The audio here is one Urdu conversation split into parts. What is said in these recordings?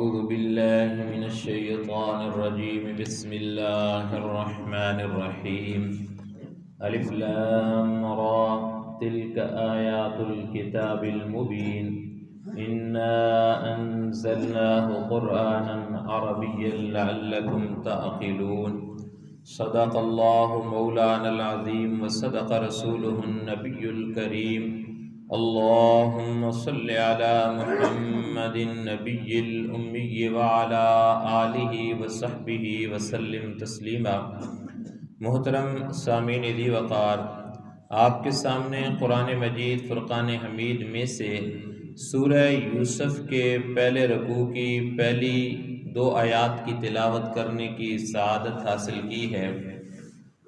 أعوذ بالله من الشيطان الرجيم بسم الله الرحمن الرحيم ألف لام را تلك آيات الكتاب المبين إنا أنزلناه قرآنا عربيا لعلكم تعقلون صدق الله مولانا العظيم وصدق رسوله النبي الكريم اللهم صل على محمد النبي الأمي وعلى آله وصحبه وسلم تسلیما۔ محترم سامعین دی وقار، آپ کے سامنے قرآن مجید فرقان حمید میں سے سورہ یوسف کے پہلے رکوع کی پہلی 2 آیات کی تلاوت کرنے کی سعادت حاصل کی ہے۔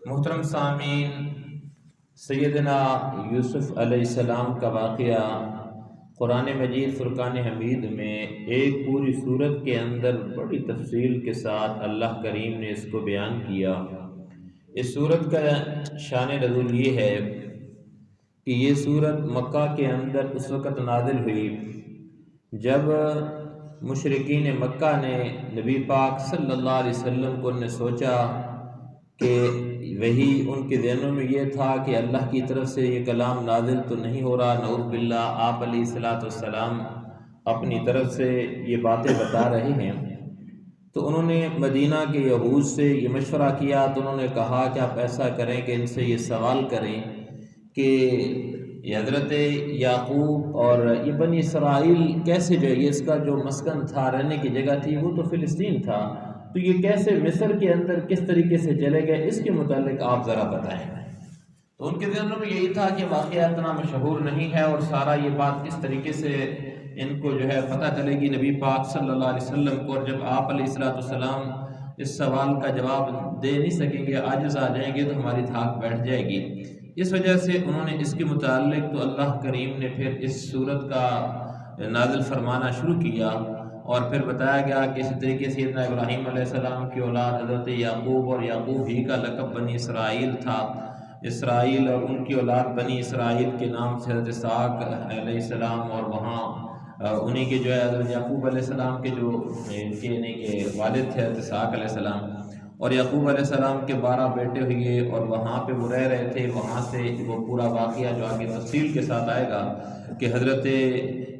محترم سامعین، سیدنا یوسف علیہ السلام کا واقعہ قرآن مجید فرقان حمید میں ایک پوری سورت کے اندر بڑی تفصیل کے ساتھ اللہ کریم نے اس کو بیان کیا۔ اس سورت کا شان نزول یہ ہے کہ یہ سورت مکہ کے اندر اس وقت نازل ہوئی جب مشرکین مکہ نے نبی پاک صلی اللہ علیہ وسلم کو نے سوچا کہ وہی ان کے ذہنوں میں یہ تھا کہ اللہ کی طرف سے یہ کلام نازل تو نہیں ہو رہا، نعوذ باللہ آپ علیہ السلام اپنی طرف سے یہ باتیں بتا رہے ہیں۔ تو انہوں نے مدینہ کے یہود سے یہ مشورہ کیا، تو انہوں نے کہا کہ آپ ایسا کریں کہ ان سے یہ سوال کریں کہ یہ حضرت یعقوب اور یہ بنی اسرائیل کیسے جو یہ اس کا جو مسکن تھا، رہنے کی جگہ تھی، وہ تو فلسطین تھا، تو یہ کیسے مصر کے اندر کس طریقے سے چلے گئے، اس کے متعلق آپ ذرا بتائیں۔ تو ان کے ذہنوں میں یہی تھا کہ واقعہ اتنا مشہور نہیں ہے اور سارا یہ بات کس طریقے سے ان کو جو ہے پتہ چلے گی نبی پاک صلی اللہ علیہ وسلم کو، اور جب آپ علیہ السلام اس سوال کا جواب دے نہیں سکیں گے، عاجز آ جائیں گے، تو ہماری دھاک بیٹھ جائے گی۔ اس وجہ سے انہوں نے اس کے متعلق تو اللہ کریم نے پھر اس صورت کا نازل فرمانا شروع کیا، اور پھر بتایا گیا کہ اسی طریقے سے سیدنا ابراہیم علیہ السلام کی اولاد حضرت یعقوب، اور یعقوب ہی کا لقب بنی اسرائیل تھا، اسرائیل اور ان کی اولاد بنی اسرائیل کے نام سے حضرت اسحاق علیہ السلام، اور وہاں انہیں کے جو ہے حضرت یعقوب علیہ السلام کے جو ان کے والد تھے حضرت اسحاق علیہ السلام، اور یعقوب علیہ السلام کے 12 بیٹے ہوئے، اور وہاں پہ وہ رہ رہے تھے۔ وہاں سے وہ پورا واقعہ جو آگے تفصیل کے ساتھ آئے گا کہ حضرت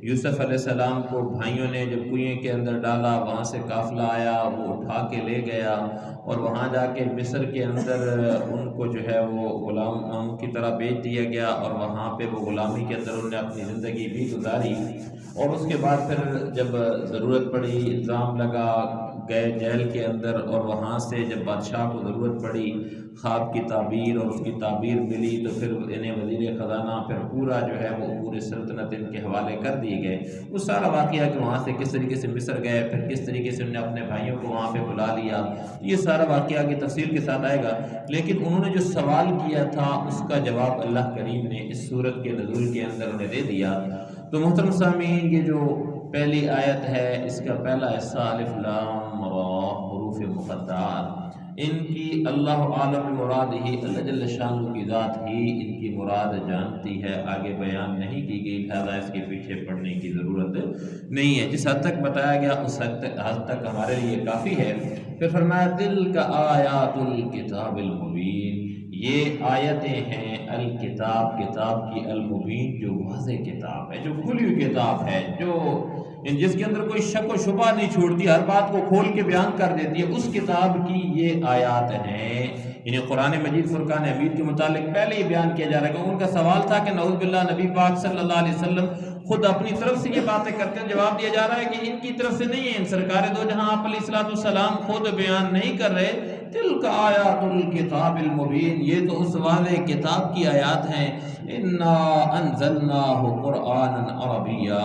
یوسف علیہ السلام کو بھائیوں نے جب کنویں کے اندر ڈالا، وہاں سے قافلہ آیا، وہ اٹھا کے لے گیا، اور وہاں جا کے مصر کے اندر ان کو جو ہے وہ غلام کی طرح بیچ دیا گیا، اور وہاں پہ وہ غلامی کے اندر انہوں نے اپنی زندگی بھی گزاری، اور اس کے بعد پھر جب ضرورت پڑی، الزام لگا، گئے جیل کے اندر، اور وہاں سے جب بادشاہ کو ضرورت پڑی خواب کی تعبیر اور اس کی تعبیر ملی، تو پھر انہیں وزیر خزانہ پھر پورا جو ہے وہ پورے سلطنت ان کے حوالے کر دیے گئے۔ وہ سارا واقعہ کہ وہاں سے کس طریقے سے مصر گئے، پھر کس طریقے سے انہوں نے اپنے بھائیوں کو وہاں پہ بلا لیا، یہ سارا واقعہ کی تفصیل کے ساتھ آئے گا۔ لیکن انہوں نے جو سوال کیا تھا اس کا جواب اللہ کریم نے اس سورت کے نزول کے اندر انہیں دے دیا۔ تو محترم سامعین، یہ جو پہلی آیت ہے اس کا پہلا حصہ الف لام را حروف مقطعات، ان کی اللہ عالم مراد ہی اللہ جل شانہ کی ذات ہی ان کی مراد جانتی ہے، آگے بیان نہیں کی گئی، لہذا اس کے پیچھے پڑھنے کی ضرورت نہیں ہے۔ جس حد تک بتایا گیا اس حد تک ہمارے لیے کافی ہے۔ پھر فرمایا تلک آیات الکتاب المبین، یہ آیتیں ہیں الکتاب، کتاب کی، المبین جو واضح کتاب ہے، جو کھلی ہوئی کتاب ہے، جو جس کے اندر کوئی شک و شبہ نہیں چھوڑتی، ہر بات کو کھول کے بیان کر دیتی ہے، اس کتاب کی یہ آیات ہیں۔ انہیں قرآن مجید فرقان حمید کے متعلق پہلے ہی بیان کیا جا رہا ہے، کیونکہ ان کا سوال تھا کہ نعوذ باللہ نبی پاک صلی اللہ علیہ وسلم خود اپنی طرف سے یہ باتیں کرتے ہیں، جواب دیا جا رہا ہے کہ ان کی طرف سے نہیں ہے، ان سرکار دو جہاں آپ علیہ السلام خود بیان نہیں کر رہے۔ تلک آیات الکتاب المبین، یہ تو اس واضح کتاب کی آیات ہیں۔ انا انزلناہ قرآنا عربیا،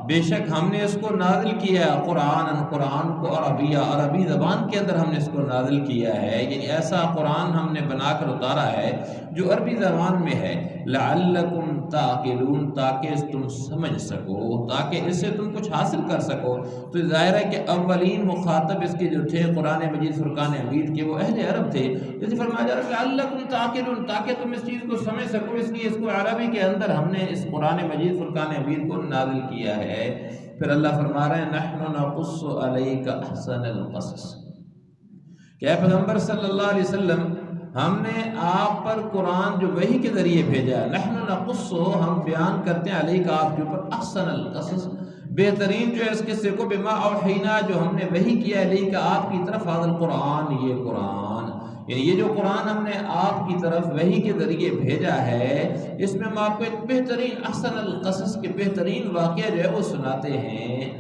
بے شک ہم نے اس کو نازل کیا ہے، قرآن کو عربیہ، عربی زبان کے اندر ہم نے اس کو نازل کیا ہے، یعنی ایسا قرآن ہم نے بنا کر اتارا ہے جو عربی زبان میں ہے، لعلکم تعقلون، تاکہ تم سمجھ سکو، تاکہ اس سے تم کچھ حاصل کر سکو۔ تو ظاہر ہے کہ اولین مخاطب اس کے جو تھے قرآن مجید فرقان حمید کے، وہ اہل عرب تھے، جیسے فرمایا جا رہا ہے لعلکم تعقلون، تاکہ تم اس چیز کو سمجھ سکو، اس لیے اس کو عربی کے اندر ہم نے اس قرآن مجید فرقان حمید کو نازل کیا ہے۔ پھر اللہ فرما رہے ہیں نحن نقص علیک احسن القصص کہ اے پیغمبر صلی اللہ علیہ وسلم ہم نے آپ پر قرآن جو وحی کے ذریعے بھیجا ہے، نحن نقص ہم بیان کرتے ہیں علیک آپ کے اوپر احسن القصص بہترین جو ہے اس قصے کو، بما اوحینا جو ہم نے وحی کیا علیک آپ کی طرف، هذا القرآن یہ قرآن، یعنی یہ جو قرآن ہم نے آپ کی طرف وحی کے ذریعے بھیجا ہے، اس میں ہم آپ کو ایک بہترین احسن القصص کے بہترین واقعہ جو ہے وہ سناتے ہیں،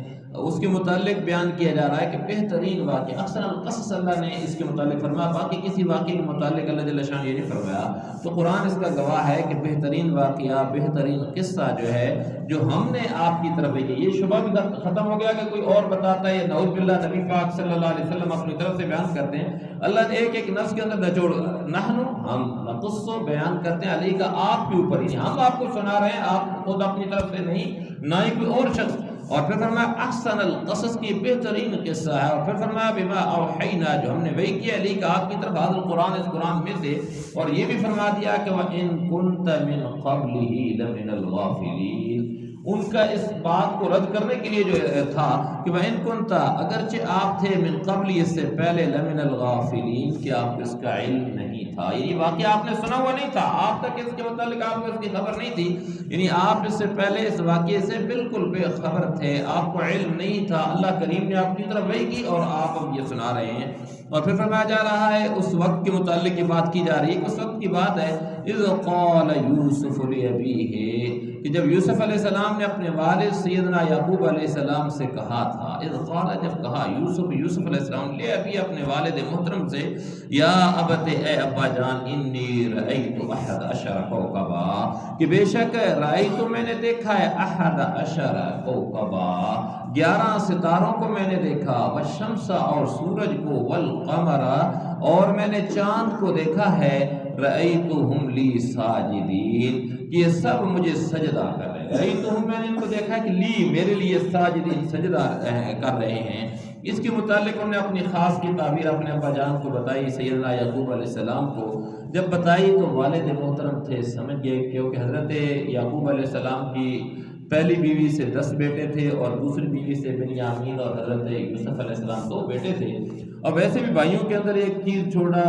اس کے متعلق بیان کیا جا رہا ہے کہ بہترین واقعہ احسن القصص اللہ نے اس کے متعلق فرمایا، باقی کسی واقعے کے متعلق اللہ جل شان یہ نہیں فرمایا، تو قرآن اس کا گواہ ہے کہ بہترین واقعہ بہترین قصہ جو ہے جو ہم نے آپ کی طرف بھیجا، یہ شبہ بھی ختم ہو گیا کہ کوئی اور بتاتا ہے، نعوذ باللہ نبی پاک صلی اللہ علیہ وسلم اپنی طرف سے بیان کرتے ہیں، اللہ نے ایک ایک نفس کے اندر نچوڑ، نحن ہم نقص بیان کرتے ہیں علی کا آپ کے اوپر ہی، ہم آپ کو سنا رہے ہیں، آپ خود اپنی طرف سے نہیں، نہ ہی کوئی اور شخص، اور پھر فرمایا احسن القصص کی بہترین قصہ ہے، اور پھر فرمایا بما اوحینا جو ہم نے وحی کیا علی کا آپ کی طرف، هذا القرآن اس قرآن میں سے، اور یہ بھی فرما دیا کہ وَإِن كُنْتَ مِن قَبْلِهِ لَمِنَ الْغَافِلِينَ، ان کا اس بات کو رد کرنے کے لیے جو تھا کہ وَإِن كُنْتَ اگرچہ آپ تھے من قبل اس سے پہلے لَمِنَ الْغَافِلِينَ کہ آپ کو اس کا علم نہیں تھا، یعنی واقعہ آپ نے سنا ہوا نہیں تھا، آپ تک اس کے متعلق آپ کو اس کی خبر نہیں تھی، یعنی آپ اس سے پہلے اس واقعے سے بالکل بے خبر تھے، آپ کو علم نہیں تھا، اللہ کریم نے آپ کی طرف وحی کی اور آپ اب یہ سنا رہے ہیں، اور پھر فرمایا جا رہا ہے اس وقت کے متعلق یہ بات کی جا رہی ہے، اس وقت کی بات ہے اذ قال یوسف لابیہ کہ جب یوسف علیہ السلام نے اپنے والد سیدنا یعقوب علیہ السلام سے کہا تھا، اذ قال جب کہا یوسف علیہ السلام لے ابھی اپنے والد محترم سے، یا ابت اے ابا جان انی رأیت احد عشر کوکبا کہ بے شک رأیت میں نے دیکھا ہے احد عشر کوکبا 11 ستاروں کو میں نے دیکھا، والشمس اور سورج کو، والقمر اور میں نے چاند کو دیکھا ہے، رأیتہم لی ساجدین کہ یہ سب مجھے سجدہ کر رہے ہیں، رأیتہم میں نے ان کو دیکھا کہ لی میرے لیے ساجدین سجدہ کر رہے ہیں، اس کے متعلق انہوں نے اپنی خاص کی تعبیر اپنے ابا جان کو بتائی، سیدنا یعقوب علیہ السلام کو جب بتائی تو والد محترم تھے سمجھ گئے، کیونکہ حضرت یعقوب علیہ السلام کی پہلی بیوی سے 10 بیٹے تھے اور دوسری بیوی سے بنیامین اور حضرت یوسف علیہ السلام 2 بیٹے تھے، اور ویسے بھی بھائیوں کے اندر ایک چیز چھوڑا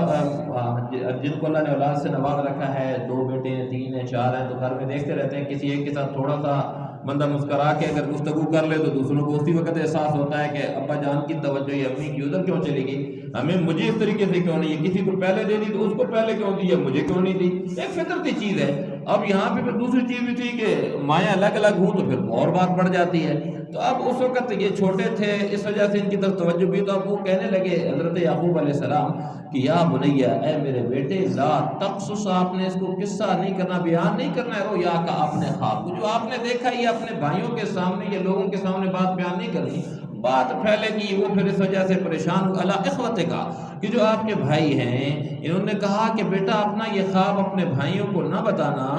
جن کو اللہ نے اولاد سے نواز رکھا ہے، 2 بیٹے ہیں، 3 ہیں، 4 ہیں، تو گھر میں دیکھتے رہتے ہیں کسی ایک کے ساتھ تھوڑا سا بندہ مسکرا کے اگر گفتگو کر لے تو دوسروں کو اسی وقت احساس ہوتا ہے کہ ابا جان کی توجہ یہ امی کی ادھر کیوں چلے گئی، ہمیں مجھے اس طریقے سے کیوں نہیں ہے، کسی کو پہلے دے دی تو اس کو پہلے کیوں دی ہے، مجھے کیوں نہیں دی، ایک فطرتی چیز ہے۔ اب یہاں پہ پھر دوسری چیز بھی تھی کہ مائیں الگ الگ ہوں تو پھر اور بات بڑھ جاتی ہے، تو اب اس وقت یہ چھوٹے تھے اس وجہ سے ان کی طرف توجہ بھی، تو اب وہ کہنے لگے حضرت یعقوب علیہ السلام کہ یا بنیا اے میرے بیٹے لا تقصص، آپ نے اس کو قصہ نہیں کرنا، بیان نہیں کرنا ہے، رؤیا کا آپ نے خواب کو جو آپ نے دیکھا یہ اپنے بھائیوں کے سامنے یا لوگوں کے سامنے بات بیان نہیں کرنی، بات پھیلے گی، وہ پھر اس وجہ سے پریشان ہو اللہ اخوت کا کہ جو آپ کے بھائی ہیں، انہوں نے کہا کہ بیٹا اپنا یہ خواب اپنے بھائیوں کو نہ بتانا،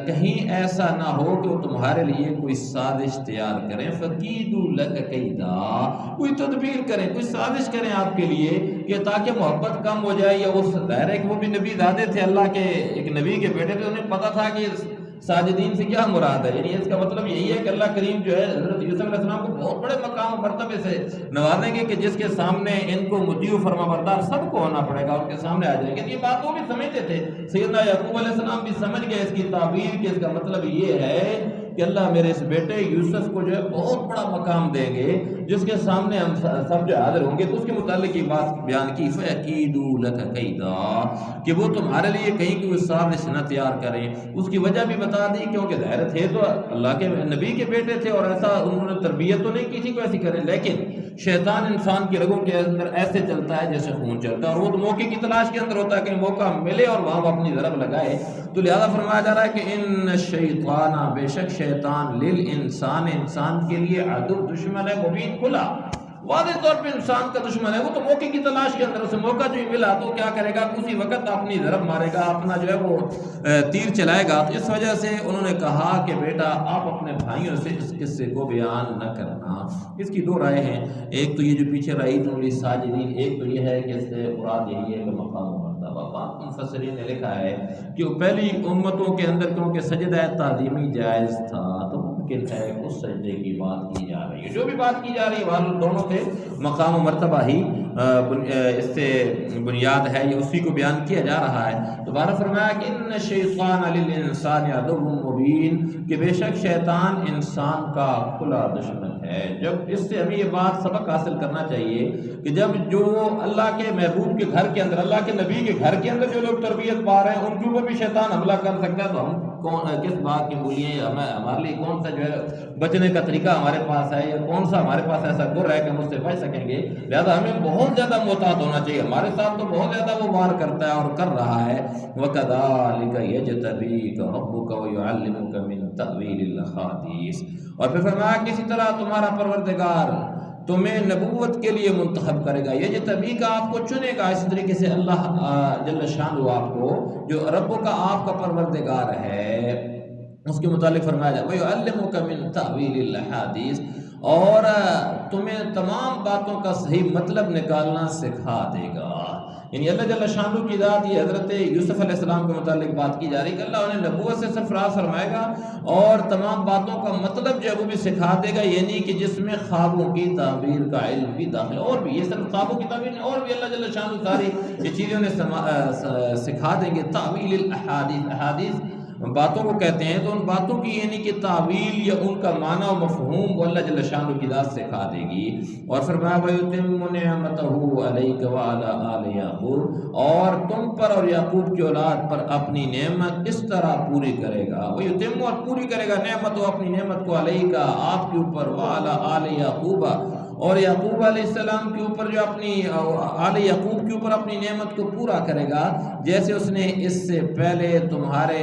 کہیں ایسا نہ ہو کہ وہ تمہارے لیے کوئی سازش تیار کریں، فَكِيدُوا لَكَ كَيْدًا، کوئی تدبیر کریں، کوئی سازش کریں آپ کے لیے کہ تاکہ محبت کم ہو جائے، یا وہ ظاہر ہے کہ وہ بھی نبی زادے تھے، اللہ کے ایک نبی کے بیٹے تھے، انہیں پتہ تھا کہ ساجدین سے کیا مراد ہے، یعنی اس کا مطلب یہی ہے کہ اللہ کریم جو ہے حضرت یوسف علیہ السلام کو بہت بڑے مقام و مرتبے سے نوازیں گے کہ جس کے سامنے ان کو مطیع و فرما بردار سب کو ہونا پڑے گا، ان کے سامنے آ جائیں گے، یہ بات وہ بھی سمجھتے تھے، سیدنا یعقوب علیہ السلام بھی سمجھ گئے اس کی تعبیر کہ اس کا مطلب یہ ہے کہ اللہ میرے اس بیٹے یوسف کو جو ہے بہت بڑا مقام دیں گے، جس کے سامنے ہم سب جو حاضر ہوں گے، تو اس کے متعلق یہ بات بیان کی فَيَكِيدُوا لَكَ كَيْدًا کہ وہ تمہارے لیے کہیں کوئی سازش نہ تیار کریں، اس کی وجہ بھی بتا دی کیونکہ ظاہر تھے تو اللہ کے نبی کے بیٹے تھے اور ایسا انہوں نے تربیت تو نہیں کی تھی کوئی ایسی کریں، لیکن شیطان انسان کی رگوں کے اندر ایسے چلتا ہے جیسے خون چلتا ہے، اور وہ تو موقع کی تلاش کے اندر ہوتا ہے کہ موقع ملے اور وہاں وہ اپنی ضرب لگائے، تو لہذا فرمایا جا رہا ہے کہ ان الشیطان بے شک شیطان للانسان انسان کے لیے عدو دشمن ہے مبین کھلا، واضح طور پہ انسان کا دشمن ہے، وہ تو موقع کی تلاش کے اندر اسے موقع جو ملا تو کیا کرے گا، اسی وقت اپنی ضرب مارے گا، اپنا جو ہے وہ تیر چلائے گا، تو اس وجہ سے انہوں نے کہا کہ بیٹا آپ اپنے بھائیوں سے اس قصے کو بیان نہ کرنا۔ اس کی 2 رائے ہیں، ایک تو یہ جو پیچھے رأیت لی ساجدین، ایک تو یہ ہے کہ اس سے مراد یہی ہے کہ مقام مرتبہ، بعض مفسرین نے لکھا ہے کہ وہ پہلی امتوں کے اندر کیونکہ سجدہ تعظیمی جائز تھا تو ممکن ہے اس سجدے کی بات کی جا رہی ہے. جو بھی بات کی جا رہی ہے وہ دونوں کے مقام و مرتبہ ہی اس سے بنیاد ہے، یہ اسی کو بیان کیا جا رہا ہے. دوبارہ فرمایا کہ ان الشیطان للانسان عدو مبین، کہ بے شک شیطان انسان کا کھلا دشمن ہے. جب اس سے ہمیں یہ بات سبق حاصل کرنا چاہیے کہ جب جو اللہ کے محبوب کے گھر کے اندر، اللہ کے نبی کے گھر کے اندر جو لوگ تربیت پا رہے ہیں ان کے اوپر بھی شیطان حملہ کر سکتا ہے، تو ہم کس بات کی بولیے ہمارے لیے کون سا جو ہے بچنے کا طریقہ ہمارے پاس ہے، یا کون سا ہمارے پاس ایسا گر ہے کہ ہم اس سے بچ سکیں گے. لہذا ہمیں بہت زیادہ محتاط ہونا چاہیے. ہمارے ساتھ تو بہت زیادہ وہ وار کرتا ہے اور کر رہا ہے. وَكَذَلِكَ يَجْتَبِيكَ رَبُّكَ وَيُعَلِّمُكَ مِن تَأْوِيلِ الْأَحَادِيثِ، اور پھر فرمایا کسی طرح تمہارا پروردگار تمہیں نبوت کے لیے منتخب کرے گا. یہ تبھی کا آپ کو چنے گا. اس طریقے سے اللہ جل شانہ آپ کو، جو رب کا آپ کا پروردگار ہے، اس کے متعلق فرمایا جائے وَيُعَلِّمُكَ مِن تَأْوِيلِ الْأَحَادِيثِ، اور تمہیں تمام باتوں کا صحیح مطلب نکالنا سکھا دے گا. یعنی اللہ جل شانہ کی ذات، یہ حضرت یوسف علیہ السلام کے متعلق بات کی جا رہی ہے کہ اللہ انہیں نبوت سے سرفراز فرمائے گا اور تمام باتوں کا مطلب جو ہے وہ بھی سکھا دے گا. یعنی کہ جس میں خوابوں کی تعبیر کا علم بھی داخل ہے، اور بھی یہ صرف خوابوں کی تعبیر نہیں، اور بھی اللہ جل شانہ ساری یہ چیزیں انہیں سکھا دیں گے. تعویل الاحادیث، احادیث باتوں کو کہتے ہیں، تو ان باتوں کی یعنی کہ تعویل یا ان کا معنی و مفہوم وہ اللہ جل شانہ کی ذات سکھا دے گی. اور فرمایا وَيُتِمُّ نِعْمَتَهُ عَلَيْكَ وَعَلَىٰ آلِ يَعْقُوبَ، اور تم پر اور یعقوب کی اولاد پر اپنی نعمت اس طرح پوری کرے گا. وَيُتِمُّ، اور پوری کرے گا، نعمت اپنی نعمت کو علیکا آپ کے اوپر، وَعَلَىٰ آلِ يَعْقُوبَ، اور یعقوب علیہ السلام کے اوپر، جو اپنی آل یعقوب کے اوپر اپنی نعمت کو پورا کرے گا، جیسے اس نے اس سے پہلے تمہارے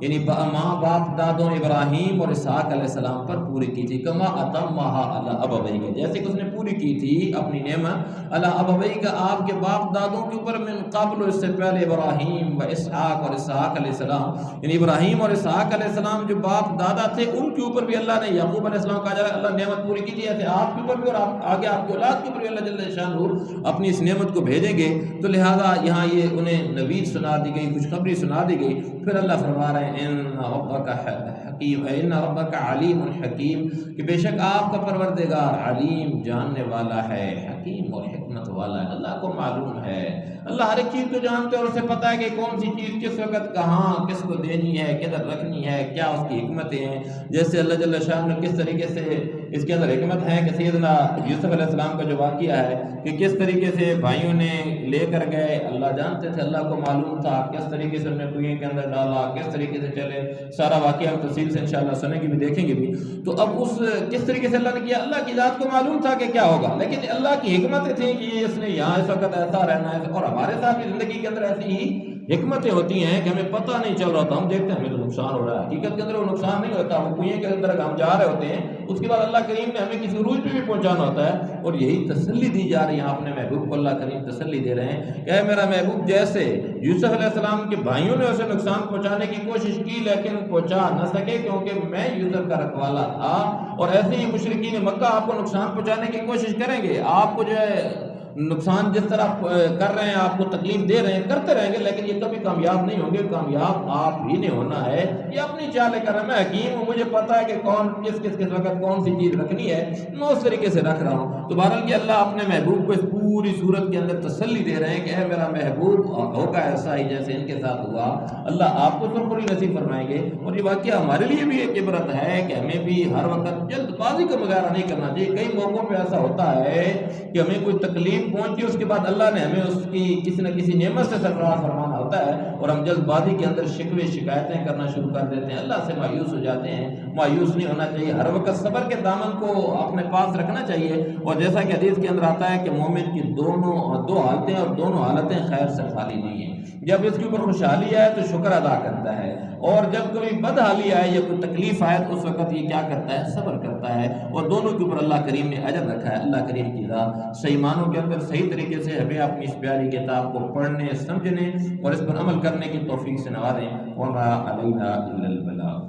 یعنی ماں باپ دادوں ابراہیم اور اسحاق علیہ السلام پر پوری کی تھی. کما اتمھا علی ابویک، جیسے کہ اس نے پوری کی تھی اپنی نعمت علی ابویک آپ کے باپ دادوں کے اوپر، من قبل اس سے پہلے، ابراہیم و اسحاق، اور اسحاق علیہ السلام، یعنی ابراہیم اور اسحاق علیہ السلام جو باپ دادا تھے ان کے اوپر بھی اللہ نے، یعقوب علیہ السلام کہا جا رہا ہے اللہ نعمت پوری کی تھی، ایسے آپ کے اوپر بھی اور آگے آپ کی اولاد کے اوپر بھی اللہ جل شانہ اپنی اس نعمت کو بھیجیں گے. تو لہذا یہاں یہ انہیں نوید سنا دی گئی، خوشخبری سنا دی گئی. پھر اللہ فرما رہے ہیں ان ربک حکیم، ان ربک علیم حکیم، کہ بے شک آپ کا پروردگار علیم جاننے والا ہے، حکیم اور حکمت والا ہے. اللہ کو معلوم ہے، اللہ ہر ایک چیز کو جانتے ہیں اور اسے پتہ ہے کہ کون سی چیز کس وقت کہاں کس کو دینی ہے، کدھر رکھنی ہے، کیا اس کی حکمتیں ہیں. جیسے اللہ جل شانہ نے کس طریقے سے اس کے اندر حکمت ہے کہ سیدنا یوسف علیہ السلام کا جو واقعہ ہے کہ کس طریقے سے بھائیوں نے لے کر گئے، اللہ جانتے تھے، اللہ کو معلوم تھا کس طریقے سے انہیں کنویں کے اندر ڈالا، کس طریقے سے چلے. سارا واقعہ ہم تفصیل سے انشاءاللہ سنیں گے بھی، دیکھیں گے بھی. تو اب اس کس طریقے سے اللہ نے کیا، اللہ کی ذات کو معلوم تھا کہ کیا ہوگا، لیکن اللہ کی حکمتیں تھیں کہ اس نے یہاں اس وقت ایسا رہنا ہے. اور ہمارے ساتھ بھی زندگی کے اندر ایسی ہی حکمتیں ہوتی ہیں کہ ہمیں پتہ نہیں چل رہا تھا، ہم دیکھتے ہیں ہمیں تو نقصان ہو رہا ہے، حقیقت کے اندر وہ نقصان نہیں ہوتا، وہ کنویں کے اندر ہم جا رہے ہوتے ہیں، اس کے بعد اللہ کریم نے ہمیں کسی عروج پہ بھی پہنچانا ہوتا ہے. اور یہی تسلی دی جا رہی ہے اپنے محبوب کو، اللہ کریم تسلی دے رہے ہیں کہ اے میرا محبوب، جیسے یوسف علیہ السلام کے بھائیوں نے اسے نقصان پہنچانے کی کوشش کی لیکن پہنچا نہ سکے کیونکہ میں یوسف کا رکھوالا تھا، اور ایسے ہی مشرکین مکہ آپ کو نقصان پہنچانے کی کوشش کریں گے، آپ کو جو ہے نقصان جس طرح کر رہے ہیں، آپ کو تکلیف دے رہے ہیں، کرتے رہیں گے، لیکن یہ کبھی کامیاب نہیں ہوں گے. کامیاب آپ ہی نے ہونا ہے. یہ اپنی چالیں کر رہا ہے، میں حکیم ہوں، مجھے پتا ہے کہ کون کس وقت کون سی چیز رکھنی ہے، میں اس طریقے سے رکھ رہا ہوں. تو بہرحال کہ اللہ اپنے محبوب کو اس پوری صورت کے اندر تسلی دے رہے ہیں کہ اے میرا محبوب، ہوگا ایسا ہی جیسے ان کے ساتھ ہوا، اللہ آپ کو سرخوری نصیب فرمائیں گے. اور یہ واقعہ ہمارے لیے بھی ایک عبرت ہے کہ ہمیں بھی ہر وقت جلد بازی کا مظاہرہ نہیں کرنا چاہیے. کئی موقعوں پہ ایسا ہوتا ہے کہ ہمیں کوئی تکلیف پہنچی، اس کے بعد اللہ نے ہمیں اس کی کسی نہ کسی نعمت سے سرفراز فرمانا ہوتا ہے اور ہم جلد بازی کے اندر شکوے شکایتیں کرنا شروع کر دیتے ہیں، اللہ سے مایوس ہو جاتے ہیں. مایوس نہیں ہونا چاہیے، ہر وقت صبر کے دامن کو اپنے پاس رکھنا چاہیے. اور جیسا کہ حدیث کے اندر آتا ہے کہ مومن کی دو حالتیں اور دونوں حالتیں خیر سے خالی نہیں ہیں. جب اس کے اوپر خوشحالی آئے تو شکر ادا کرتا ہے، اور جب کوئی بدحالی آئے یا کوئی تکلیف آئے تو اس وقت یہ کیا کرتا ہے، صبر کرتا ہے. اور دونوں کے اوپر اللہ کریم نے اجر رکھا ہے. اللہ کریم کی ذات صحیح معنوں کے اندر صحیح طریقے سے ہمیں اپنی اس پیاری کتاب کو پڑھنے، سمجھنے اور اس پر عمل کرنے کی توفیق سے نوازیں. وما علینا الا البلاغ.